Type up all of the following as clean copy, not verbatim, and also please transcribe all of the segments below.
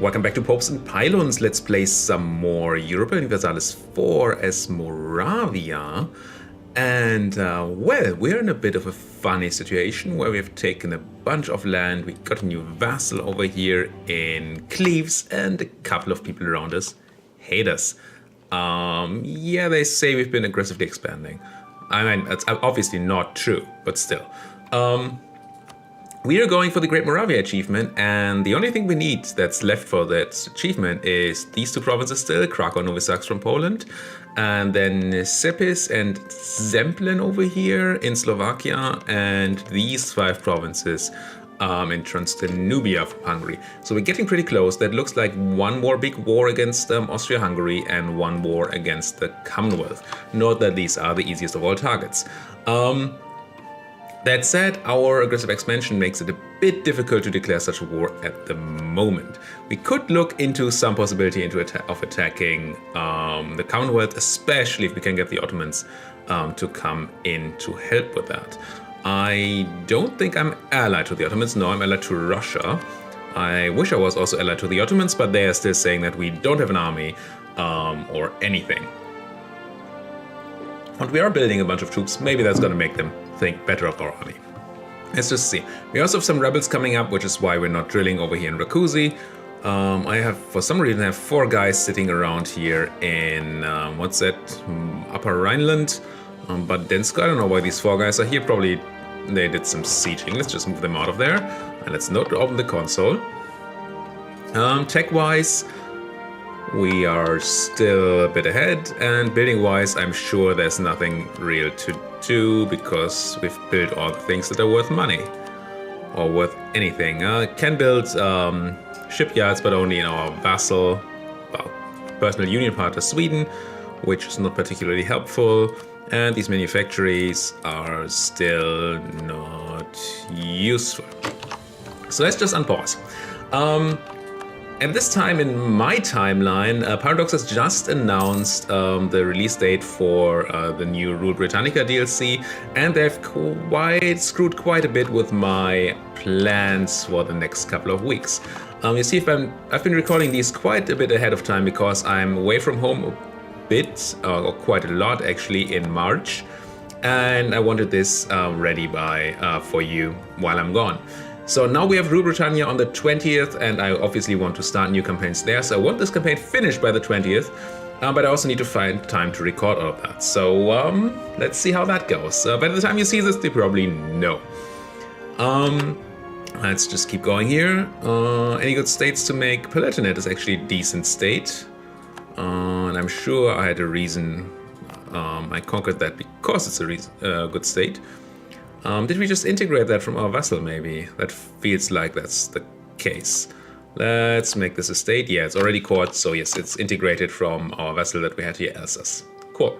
Welcome back to Popes and Pylons. Let's play some more Europa Universalis IV as Moravia. And, well, we're in a bit of a funny situation where we've taken a bunch of land. We got a new vassal over here in Cleves, and a couple of people around us hate us. Yeah, they say we've been aggressively expanding. I mean, that's obviously not true, but still. We are going for the Great Moravia achievement, and the only thing we need that's left for that achievement is these two provinces still, Krakow and Novi Saks from Poland, and then Sepis and Zemplin over here in Slovakia, and these 5 provinces in Transdanubia from Hungary. So we're getting pretty close. That looks like one more big war against Austria-Hungary and one war against the Commonwealth. Note that these are the easiest of all targets. That said, our aggressive expansion makes it a bit difficult to declare such a war at the moment. We could look into some possibility of attacking the Commonwealth, especially if we can get the Ottomans to come in to help with that. I don't think I'm allied to the Ottomans. No, I'm allied to Russia. I wish I was also allied to the Ottomans, but they are still saying that we don't have an army or anything. And we are building a bunch of troops. Maybe that's going to make them think better of our army. Let's just see. We also have some rebels coming up, which is why we're not drilling over here in Rakuzi. I have, for some reason, I have 4 guys sitting around here in, what's that, Upper Rhineland. But Denska, I don't know why these 4 guys are here. Probably they did some sieging. Let's just move them out of there. And let's not open the console. Tech-wise, we are still a bit ahead, and building-wise, I'm sure there's nothing real to do because we've built all the things that are worth money or worth anything. Can build shipyards, but only in our vassal, well, personal union partner Sweden, which is not particularly helpful. And these manufactories are still not useful. So let's just unpause. At this time in my timeline, Paradox has just announced the release date for the new Rule Britannica DLC, and they've screwed quite a bit with my plans for the next couple of weeks. You see, I've been recording these quite a bit ahead of time because I'm away from home a bit, or quite a lot actually, in March, and I wanted this ready for you while I'm gone. So now we have Rule Britannia on the 20th, and I obviously want to start new campaigns there. So I want this campaign finished by the 20th, but I also need to find time to record all of that. So let's see how that goes. By the time you see this, they probably know. Let's just keep going here. Any good states to make? Palatinate is actually a decent state. And I'm sure I had a reason I conquered that because it's a good state. Did we just integrate that from our vassal, maybe? That feels like that's the case. Let's make this a state. Yeah, it's already court, so yes, it's integrated from our vassal that we had here, Alsace. Cool.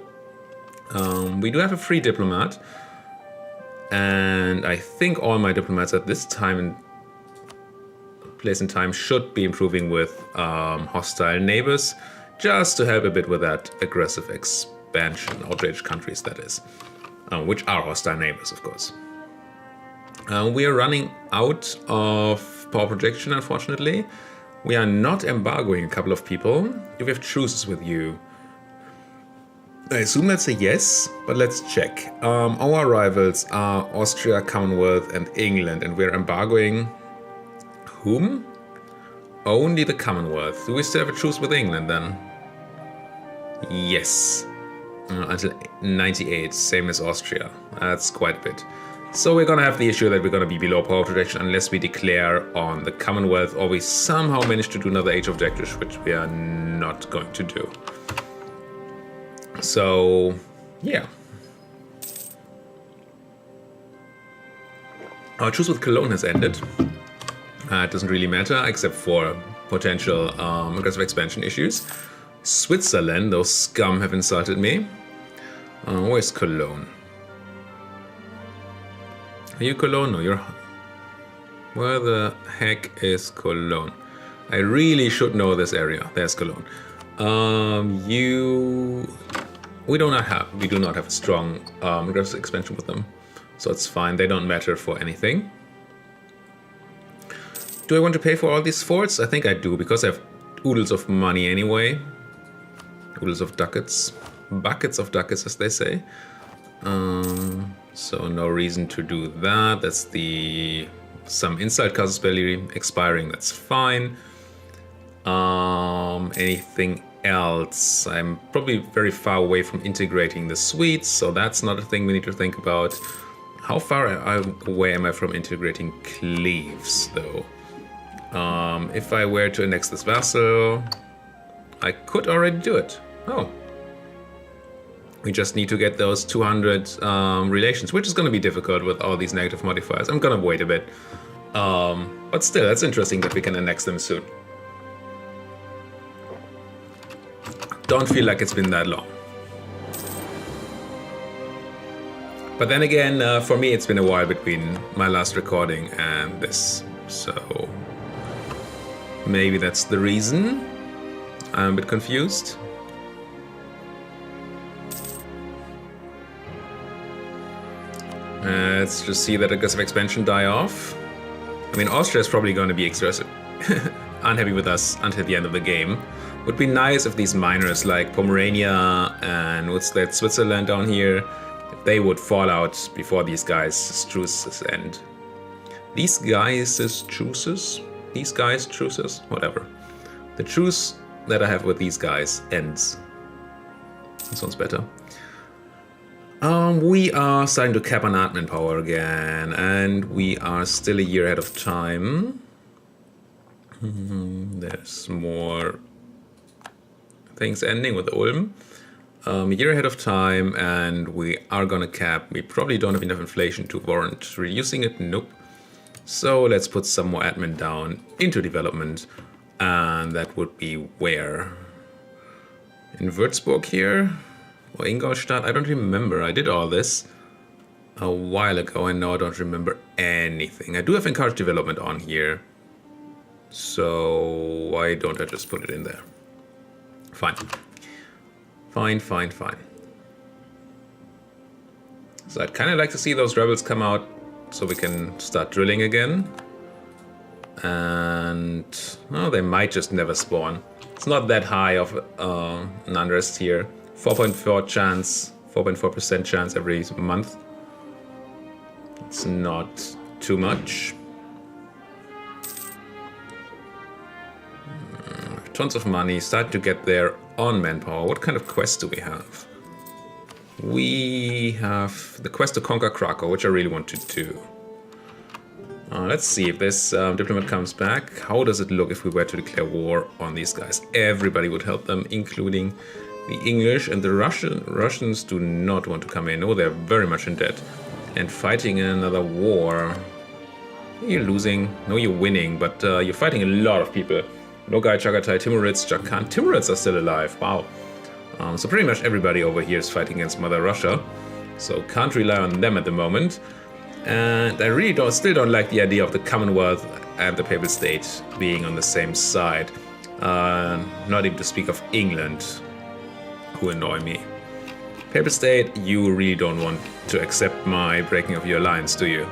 We do have a free diplomat. And I think all my diplomats at this place and time should be improving with hostile neighbors, just to help a bit with that aggressive expansion, outraged countries, that is. Which are hostile neighbors, of course. We are running out of power projection, unfortunately. We are not embargoing a couple of people. Do we have truces with you? I assume that's a yes, but let's check. Our rivals are Austria, Commonwealth, and England, and we're embargoing whom? Only the Commonwealth. Do we still have a truce with England then? Yes. Until 98, same as Austria. That's quite a bit. So we're gonna have the issue that we're gonna be below power projection unless we declare on the Commonwealth, or we somehow manage to do another Age of Objectives, which we are not going to do. So, yeah. Our truce with Cologne has ended. It doesn't really matter, except for potential aggressive expansion issues. Switzerland, those scum have insulted me. Where's Cologne? Are you Cologne? No, you're... Where the heck is Cologne? I really should know this area. There's Cologne. We do not have a strong aggressive expansion with them. So it's fine. They don't matter for anything. Do I want to pay for all these forts? I think I do, because I have oodles of money anyway. Oodles of ducats. Buckets of ducats, as they say. So no reason to do that. That's the... some inside casus belli expiring, that's fine. Anything else? I'm probably very far away from integrating the suites, so that's not a thing we need to think about. How far away am I from integrating cleaves, though? If I were to annex this vassal, I could already do it. Oh. We just need to get those 200 relations, which is going to be difficult with all these negative modifiers. I'm going to wait a bit. But still, that's interesting that we can annex them soon. Don't feel like it's been that long. But then again, for me, it's been a while between my last recording and this. So maybe that's the reason. I'm a bit confused. Let's just see that aggressive expansion die off. I mean, Austria is probably going to be unhappy with us until the end of the game. Would be nice if these miners like Pomerania and what's that, Switzerland down here, if they would fall out before these guys' truces end. These guys' truces? These guys' truces? Whatever. The truce that I have with these guys ends. That sounds better. We are starting to cap on admin power again, and we are still a year ahead of time. There's more things ending with Ulm. A year ahead of time, and we are gonna cap. We probably don't have enough inflation to warrant reducing it. Nope. So let's put some more admin down into development, and that would be where? In Würzburg here? Or Ingolstadt? I don't remember. I did all this a while ago, and now I don't remember anything. I do have encouraged development on here, so why don't I just put it in there? Fine. Fine. So I'd kind of like to see those rebels come out so we can start drilling again. And well, they might just never spawn. It's not that high of an unrest here. 4.4 chance, 4.4% chance every month. It's not too much. Tons of money, start to get there on manpower. What kind of quest do we have? We have the quest to conquer Krakow, which I really want to do. Let's see if this diplomat comes back. How does it look if we were to declare war on these guys? Everybody would help them, including the English, and the Russians do not want to come in. Oh, they're very much in debt. And fighting in another war. You're losing. No, you're winning, but you're fighting a lot of people. Nogai, Chagatai, Timurids, Jakan. Timurids are still alive. Wow. So pretty much everybody over here is fighting against Mother Russia. So can't rely on them at the moment. And I really still don't like the idea of the Commonwealth and the Papal State being on the same side. Not even to speak of England, who annoy me. Papal State, you really don't want to accept my breaking of your alliance, do you?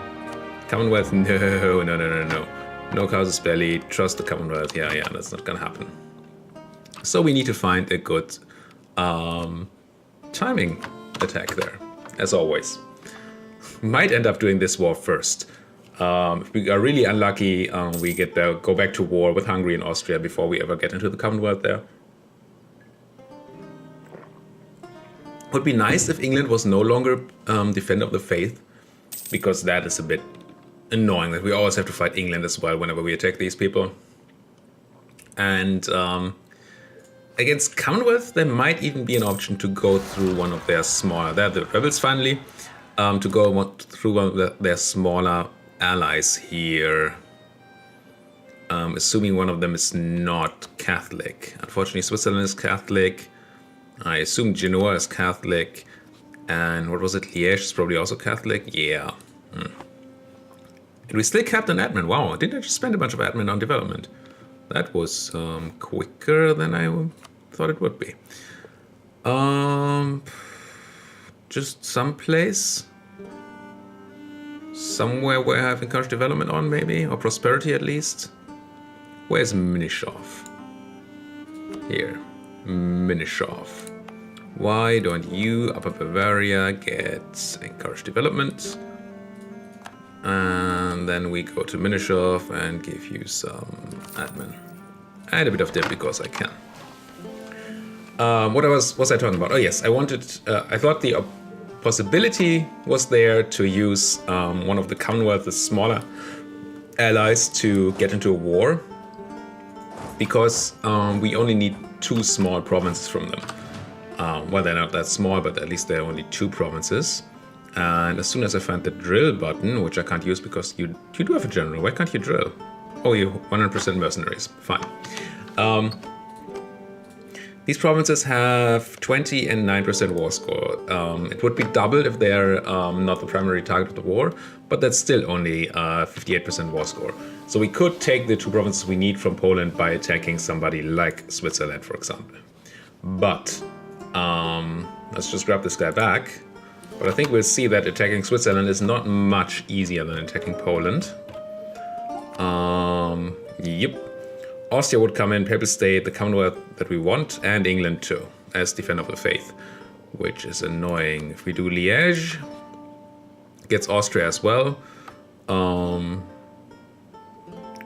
Commonwealth, no. No casus belli, trust the Commonwealth. Yeah, that's not gonna happen. So we need to find a good timing attack there, as always. Might end up doing this war first. If we are really unlucky, we go back to war with Hungary and Austria before we ever get into the Commonwealth there. Would be nice if England was no longer Defender of the Faith, because that is a bit annoying that we always have to fight England as well whenever we attack these people. And against Commonwealth, there might even be an option to go through one of their smaller, they're the rebels finally, to go through one of their smaller allies here. Assuming one of them is not Catholic. Unfortunately, Switzerland is Catholic. I assume Genoa is Catholic. And what was it? Liège is probably also Catholic. Yeah. And we still kept an admin. Wow, didn't I just spend a bunch of admin on development? That was quicker than I thought it would be. Just someplace. Somewhere where I have encouraged development on, maybe? Or prosperity at least. Where's Mnichov? Here. Mnichov. Why don't you, Upper Bavaria, get encourage development? And then we go to Mnichov and give you some admin. And a bit of debt because I can. What was I talking about? Oh yes, I thought the possibility was there to use one of the Commonwealth's smaller allies to get into a war, because we only need 2 small provinces from them. Well, they're not that small, but at least they're only 2 provinces. And as soon as I find the drill button, which I can't use because you do have a general. Why can't you drill? Oh, you 100% mercenaries. Fine. These provinces have 20 and 9% war score. It would be doubled if they're not the primary target of the war, but that's still only 58% war score. So we could take the 2 provinces we need from Poland by attacking somebody like Switzerland, for example. But let's just grab this guy back. But I think we'll see that attacking Switzerland is not much easier than attacking Poland. Yep. Austria would come in, Papal State, the Commonwealth that we want, and England too, as Defender of the Faith, which is annoying. If we do Liège, gets Austria as well.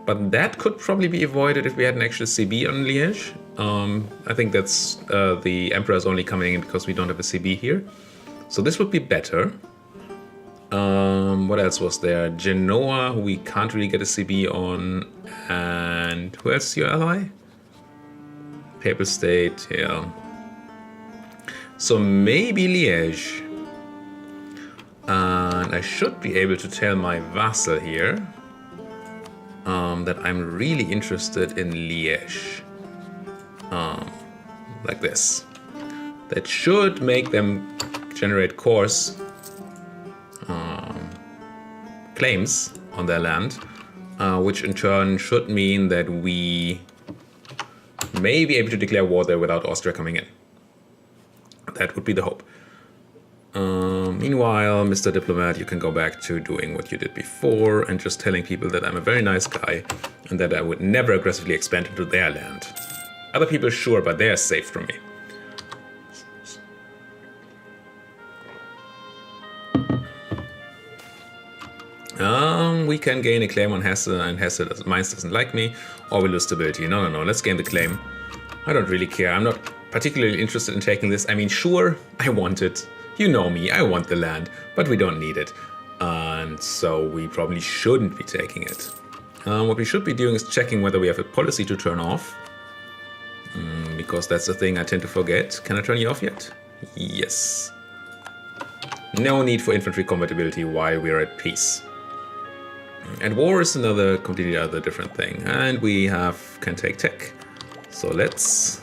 But that could probably be avoided if we had an actual CB on Liège. I think that's the Emperor's only coming in because we don't have a CB here. So this would be better. What else was there? Genoa, who we can't really get a CB on. And who else is your ally? Papal State, yeah. So maybe Liège. And I should be able to tell my vassal here that I'm really interested in Liège. Like this. That should make them generate course claims on their land, which in turn should mean that we may be able to declare war there without Austria coming in. That would be the hope. Meanwhile, Mr. Diplomat, you can go back to doing what you did before and just telling people that I'm a very nice guy and that I would never aggressively expand into their land. Other people, sure, but they are safe from me. We can gain a claim on Hesse, and Hesse Mainz doesn't like me, or we lose stability. No, let's gain the claim. I don't really care. I'm not particularly interested in taking this. I mean, sure, I want it. You know me, I want the land, but we don't need it. And so we probably shouldn't be taking it. What we should be doing is checking whether we have a policy to turn off. Because that's the thing I tend to forget. Can I turn you off yet? Yes. No need for infantry compatibility while we're at peace. And war is another completely other different thing. And we can take tech. So let's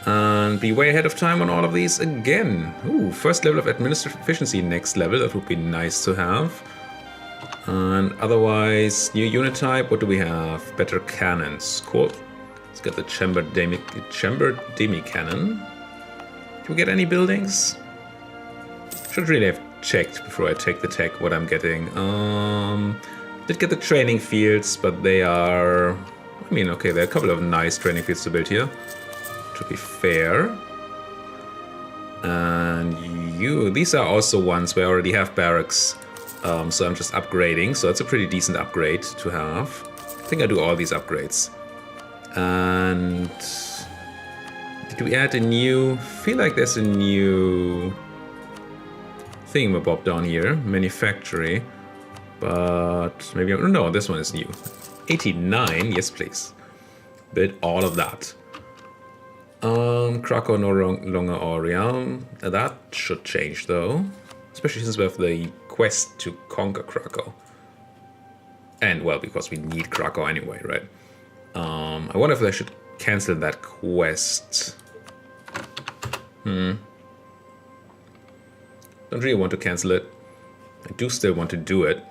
and be way ahead of time on all of these again. Ooh, first level of administrative efficiency, next level. That would be nice to have. And otherwise, new unit type. What do we have? Better cannons. Cool. Let's get the chamber demi cannon. Do we get any buildings? Should really have checked before I take the tech what I'm getting. Did get the training fields, but they are... I mean, okay, there are a couple of nice training fields to build here, to be fair. And these are also ones where I already have barracks, so I'm just upgrading. So it's a pretty decent upgrade to have. I think I do all these upgrades. And... did we add a new... I feel like there's a new... thingamabob down here, manufactory, but maybe no, this one is new. 89, yes please. Build all of that. Krakow no longer our realm. That should change though, especially since we have the quest to conquer Krakow. And well, because we need Krakow anyway, right? I wonder if I should cancel that quest. Don't really want to cancel it. I do still want to do it.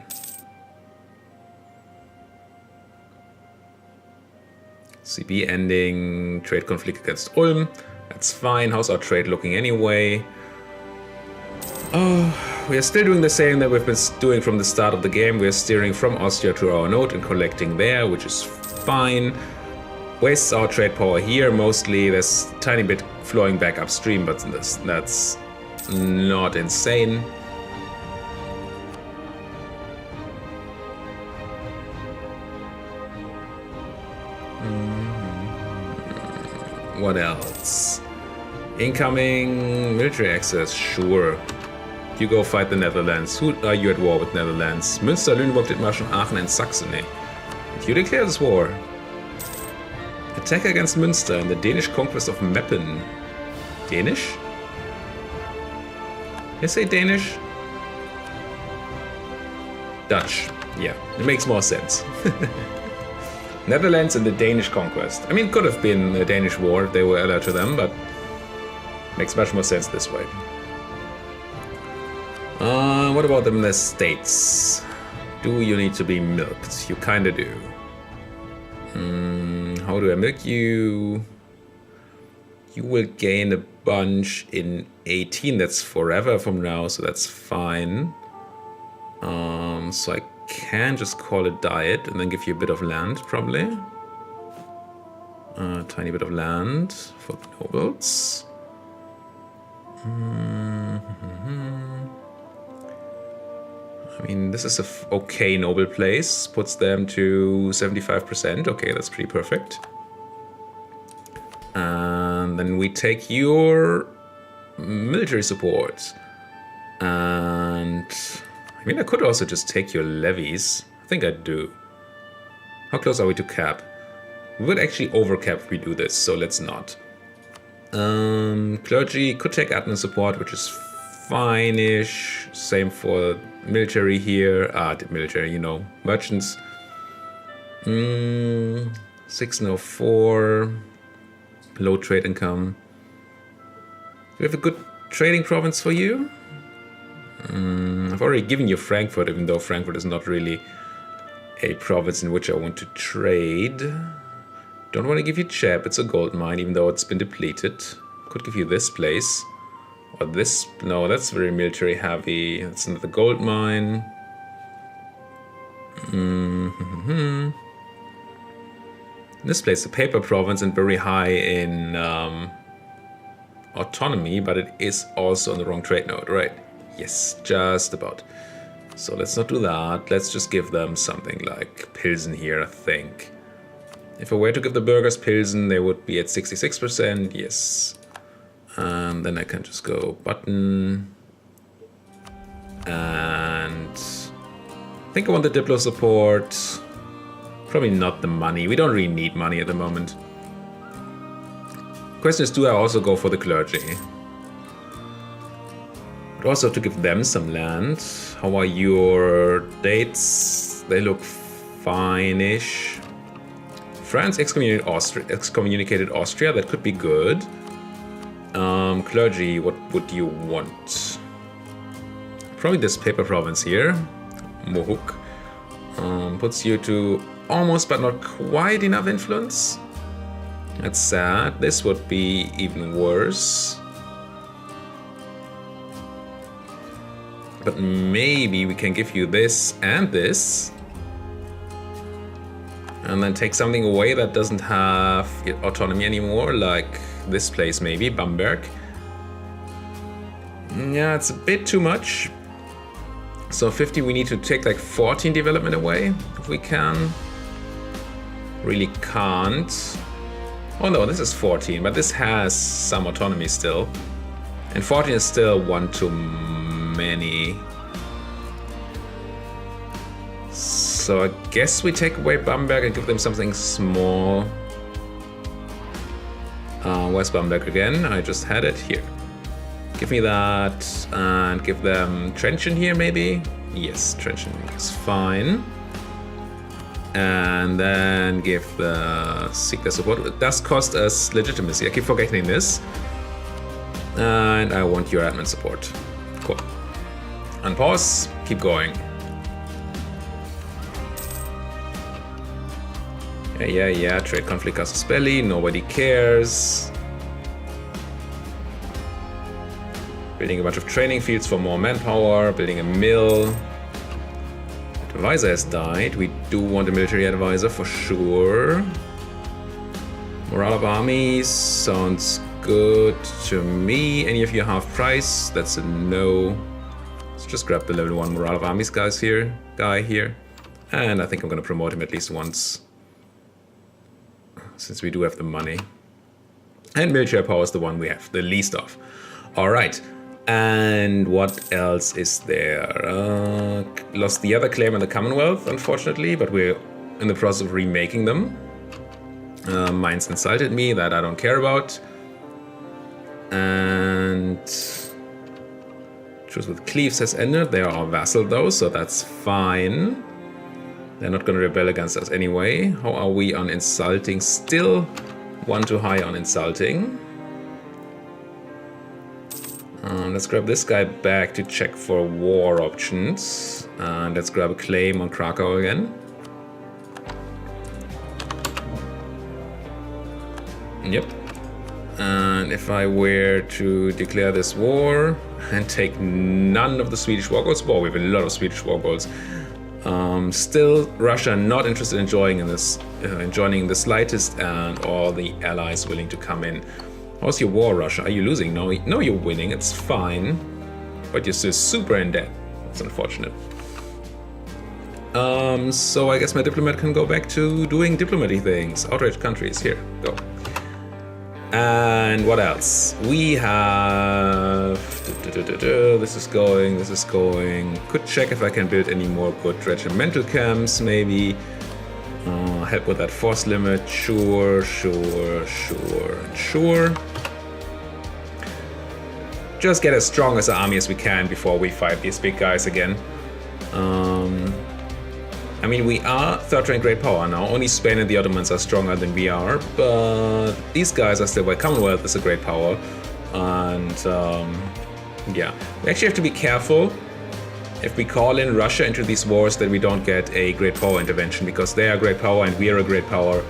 CB ending, trade conflict against Ulm. That's fine. How's our trade looking anyway? Oh, we are still doing the same that we've been doing from the start of the game. We're steering from Austria to our node and collecting there, which is fine. Wastes our trade power here mostly. There's a tiny bit flowing back upstream, but that's not insane. What else? Incoming military access, sure. You go fight the Netherlands. Who are you at war with Netherlands? Münster, Lüneburg, Dithmarschen, Aachen and Saxony. And you declare this war. Attack against Münster in the Danish conquest of Meppen. Danish? You say Danish? Dutch. Yeah, it makes more sense. Netherlands and the Danish conquest. I mean, it could have been a Danish war if they were allied to them, but makes much more sense this way. What about the states? Do you need to be milked? You kinda do. How do I milk you? You will gain a bunch in 18. That's forever from now, so that's fine. So I can just call it diet and then give you a bit of land, probably. A tiny bit of land for the nobles. I mean, this is a okay noble place. Puts them to 75%. Okay, that's pretty perfect. And then we take your military support. And I mean, I could also just take your levies. I think I do. How close are we to cap? We would actually overcap if we do this, so let's not. Clergy could take admin support, which is fine-ish. Same for military here. Military, you know, merchants. 604. Low trade income. Do we have a good trading province for you? I've already given you Frankfurt, even though Frankfurt is not really a province in which I want to trade. Don't want to give you Cheb, it's a gold mine, even though it's been depleted. Could give you this place. Or this, no, that's very military heavy. It's another gold mine. This place, a paper province and very high in autonomy, but it is also on the wrong trade node, right? Yes, just about. So let's not do that. Let's just give them something like Pilsen here, I think. If I were to give the burghers Pilsen, they would be at 66%, yes. Then I can just go button. And I think I want the Diplo support. Probably not the money. We don't really need money at the moment. Question is, do I also go for the clergy? But also to give them some land. How are your dates? They look fine-ish. France excommunicated Austria. That could be good. Clergy, what would you want? Probably this paper province here. Mohuk. Puts you to almost but not quite enough influence. That's sad. This would be even worse. But maybe we can give you this and this. And then take something away that doesn't have autonomy anymore, like this place maybe, Bamberg. Yeah, it's a bit too much. So 50, we need to take like 14 development away, if we can. Really can't. Oh no, this is 14, but this has some autonomy still. And 14 is still one too many. So I guess we take away Bamberg and give them something small. Where's Bamberg again? I just had it here. Give me that and give them Trenchen here maybe? Yes, Trenchen is fine. And then give the Sigler support. It does cost us legitimacy. I keep forgetting this. And I want your admin support. Cool. Unpause, keep going. Yeah, trade conflict casus belli, nobody cares. Building a bunch of training fields for more manpower, building a mill. Advisor has died. We do want a military advisor for sure. Morale of armies sounds good to me. Any of you half price? That's a no. Let's just grab the level 1 morale of armies guy here. And I think I'm going to promote him at least once, since we do have the money. And military power is the one we have the least of. Alright. And what else is there? Lost the other claim in the Commonwealth, unfortunately, but we're in the process of remaking them. Mines insulted me, that I don't care about. And truce with Cleves has ended. They are our vassal though, so that's fine. They're not going to rebel against us anyway. How are we on insulting? Still one too high on insulting. Let's grab this guy back to check for war options. And let's grab a claim on Krakow again. Yep. And if I were to declare this war and take none of the Swedish war goals, well, we have a lot of Swedish war goals. Still, Russia not interested in joining in the slightest, and all the allies willing to come in. How's your war, Russia? Are you losing? No, you're winning. It's fine, but you're still super in debt. That's unfortunate. So I guess my diplomat can go back to doing diplomatic things. Outraged countries. Here, go. And what else? We have... This is going. Could check if I can build any more good regimental camps, maybe. Help with that force limit. Sure. Just get as strong as an army as we can before we fight these big guys again. I mean, we are third rank great power now. Only Spain and the Ottomans are stronger than we are, but these guys are still, well, Commonwealth is a great power. And yeah, we actually have to be careful if we call in Russia into these wars that we don't get a great power intervention, because they are a great power and we are a great power.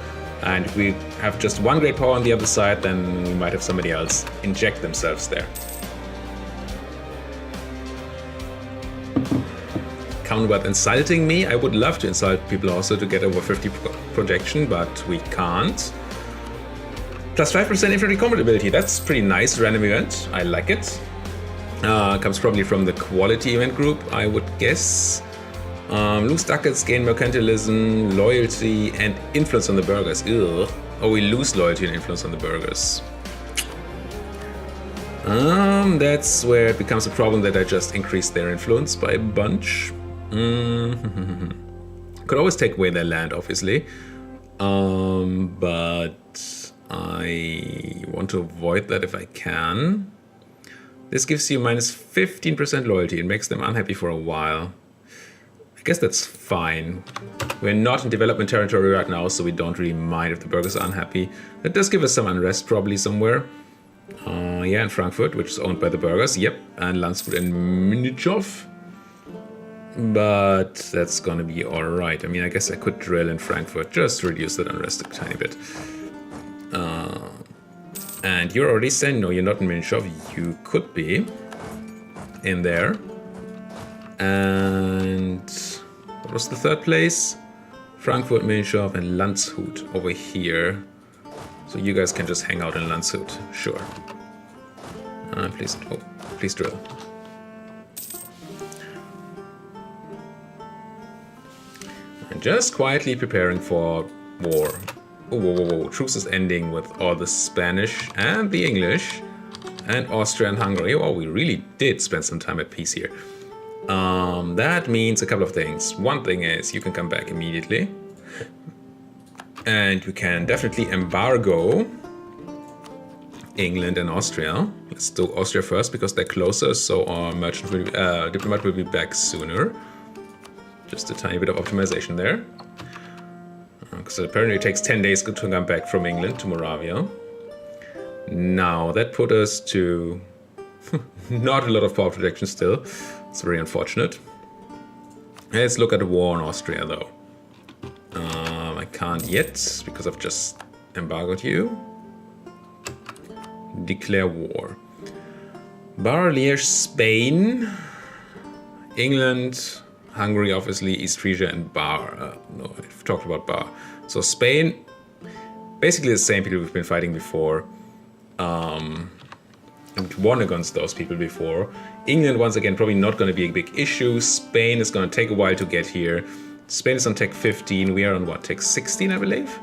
And if we have just one great power on the other side, then we might have somebody else inject themselves there. Commonwealth insulting me. I would love to insult people also to get over 50 projection, but we can't. Plus 5% infantry compatibility. That's pretty nice random event. I like it. Comes probably from the quality event group, I would guess. Lose ducats, gain mercantilism, loyalty, and influence on the burghers. Ugh. Oh, we lose loyalty and influence on the burghers. That's where it becomes a problem that I just increased their influence by a bunch. Could always take away their land, obviously. But I want to avoid that if I can. This gives you minus 15% loyalty. It makes them unhappy for a while. I guess that's fine. We're not in development territory right now, so we don't really mind if the burghers are unhappy. That does give us some unrest probably somewhere. Yeah, in Frankfurt, which is owned by the burghers. Yep, and Landshut and Mnichov. But that's gonna be alright. I mean, I guess I could drill in Frankfurt, just to reduce that unrest a tiny bit. And you're already saying, no, you're not in Mnichov. You could be in there. And what was the third place? Frankfurt, Mnichov, and Landshut over here. So you guys can just hang out in Landshut, sure. Please drill. And just quietly preparing for war. Whoa. Truce is ending with all the Spanish and the English and Austria and Hungary. Oh, we really did spend some time at peace here. That means a couple of things. One thing is you can come back immediately. And you can definitely embargo England and Austria. Let's do Austria first because they're closer, so our diplomat will be back sooner. Just a tiny bit of optimization there. Because apparently it takes 10 days to come back from England to Moravia. Now, that put us to not a lot of power projection still. It's very unfortunate. Let's look at the war in Austria, though. I can't yet, because I've just embargoed you. Declare war. Bar, Liège, Spain, England, Hungary, obviously, East Frisia, and Bar. No, I've talked about Bar. So Spain, basically the same people we've been fighting before. And we've won against those people before. England, once again, probably not going to be a big issue. Spain is going to take a while to get here. Spain is on tech 15. We are on what, tech 16, I believe?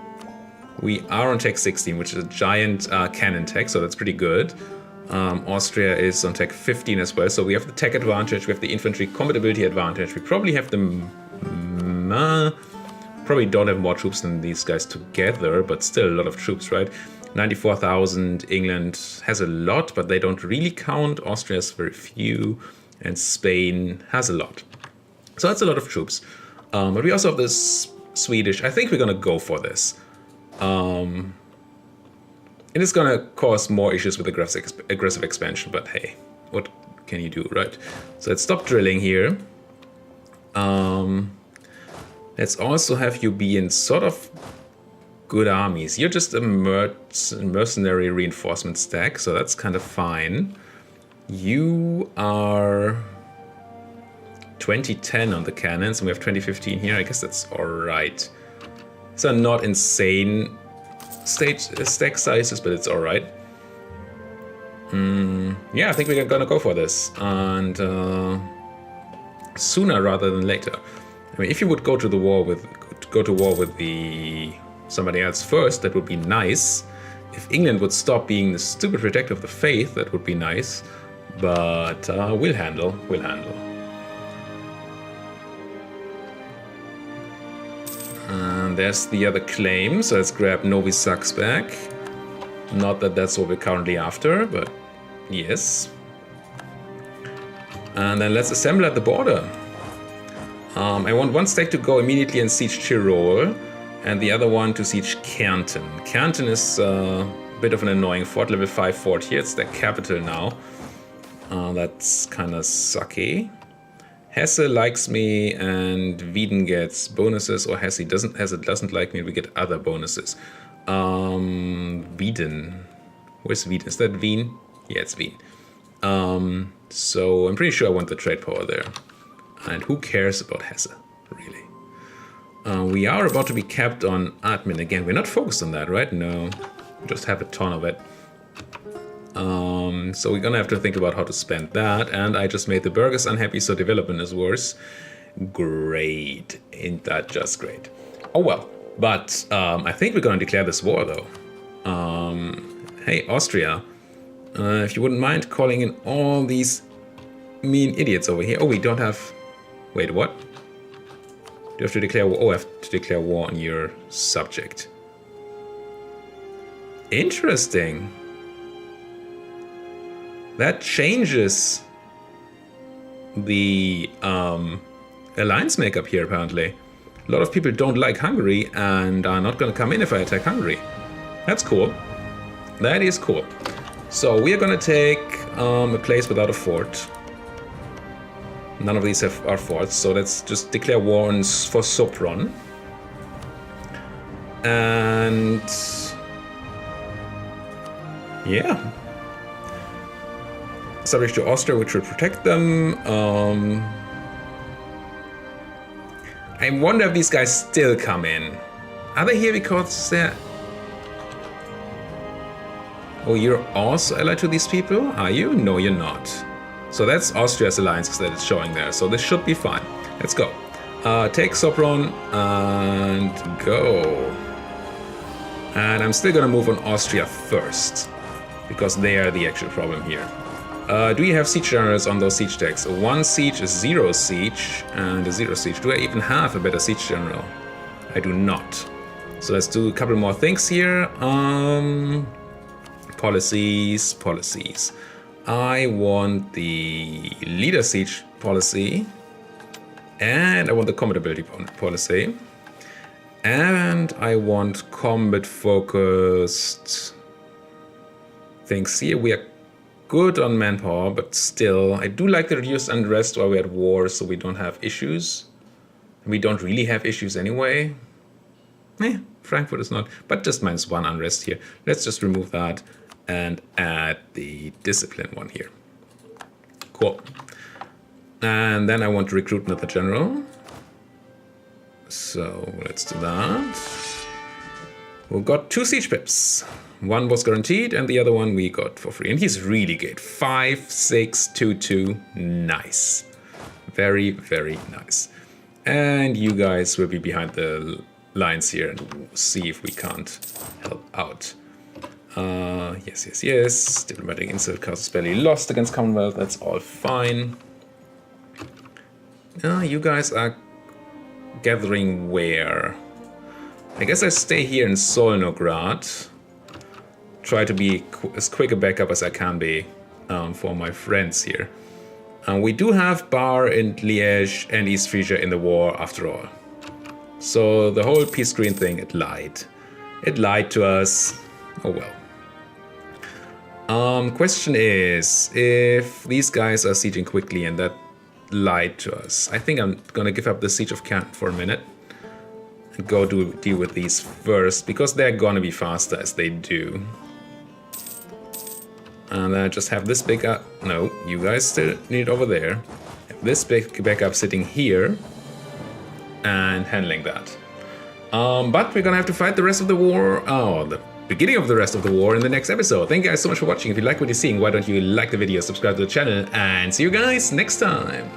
We are on tech 16, which is a giant cannon tech, so that's pretty good. Austria is on tech 15 as well, so we have the tech advantage, we have the infantry compatibility advantage. We probably have the... probably don't have more troops than these guys together, but still a lot of troops, right? 94,000. England has a lot, but they don't really count. Austria has very few, and Spain has a lot. So that's a lot of troops. But we also have this Swedish. I think we're going to go for this. It is going to cause more issues with aggressive expansion, but hey, what can you do, right? So let's stop drilling here. Let's also have you be in sort of good armies. You're just a mercenary reinforcement stack, so that's kind of fine. You are 2010 on the cannons, and we have 2015 here. I guess that's alright. These are not insane stack sizes, but it's alright. Yeah, I think we're gonna go for this, and sooner rather than later. I mean, if you would go to war with somebody else first, that would be nice. If England would stop being the stupid protector of the faith, that would be nice. But we'll handle. And there's the other claim, so let's grab Novi Sachs back. Not that that's what we're currently after, but yes. And then let's assemble at the border. I want one stack to go immediately and siege Tyrol, and the other one to siege Kärnten. Kärnten is a bit of an annoying fort, level 5 fort here. It's their capital now. That's kind of sucky. Hesse likes me, and Wieden gets bonuses, or Hesse doesn't like me, and we get other bonuses. Wieden. Where's Wieden? Is that Wien? Yeah, it's Wien. So I'm pretty sure I want the trade power there. And who cares about Hesse, really? We are about to be capped on admin again. We're not focused on that, right? No, we just have a ton of it. So we're gonna have to think about how to spend that. And I just made the burghers unhappy, so development is worse. Great, ain't that just great? Oh well, but I think we're gonna declare this war though. Hey, Austria, if you wouldn't mind calling in all these mean idiots over here. Oh, we don't have... Wait, what? Do you have to declare war? Oh, I have to declare war on your subject. Interesting. That changes the alliance makeup here, apparently. A lot of people don't like Hungary and are not going to come in if I attack Hungary. That's cool. That is cool. So we are going to take a place without a fort. None of these are forts, so let's just declare war for Sopron. And yeah. Subject to Austria, which will protect them. I wonder if these guys still come in. Are they here because they're... Oh, you're also allied to these people? Are you? No, you're not. So that's Austria's alliances that it's showing there. So this should be fine. Let's go. Take Sopron and go. And I'm still going to move on Austria first, because they are the actual problem here. Do you have siege generals on those siege decks? One siege is 0 siege and a 0 siege. Do I even have a better siege general? I do not. So let's do a couple more things here. Policies. I want the leader siege policy, and I want the combatability policy, and I want combat focused things here. We are good on manpower, but still, I do like the reduced unrest while we're at war, so we don't have issues. We don't really have issues anyway. Frankfurt is not, but just -1 unrest here. Let's just remove that and add the discipline one here. Cool. And then I want to recruit another general. So let's do that. We've got 2 siege pips. One was guaranteed and the other one we got for free. And he's really good. 5, 6, 2, 2. Nice. Very, very nice. And you guys will be behind the lines here and see if we can't help out. Yes. Diplomatic insult causes barely lost against Commonwealth. That's all fine. You guys are gathering where? I guess I stay here in Solnograd. Try to be as quick a backup as I can be for my friends here. We do have Bar and Liège and East Frisia in the war after all. So the whole peace screen thing, it lied. It lied to us. Oh well. Question is, if these guys are sieging quickly and that lied to us, I think I'm gonna give up the siege of Canton for a minute and go deal with these first, because they're gonna be faster as they do. And I just have this big up. No, you guys still need it over there. Have this big backup sitting here and handling that. But we're gonna have to fight the rest of the war. Oh, the beginning of the rest of the war in the next episode. Thank you guys so much for watching. If you like what you're seeing, why don't you like the video, subscribe to the channel, and see you guys next time.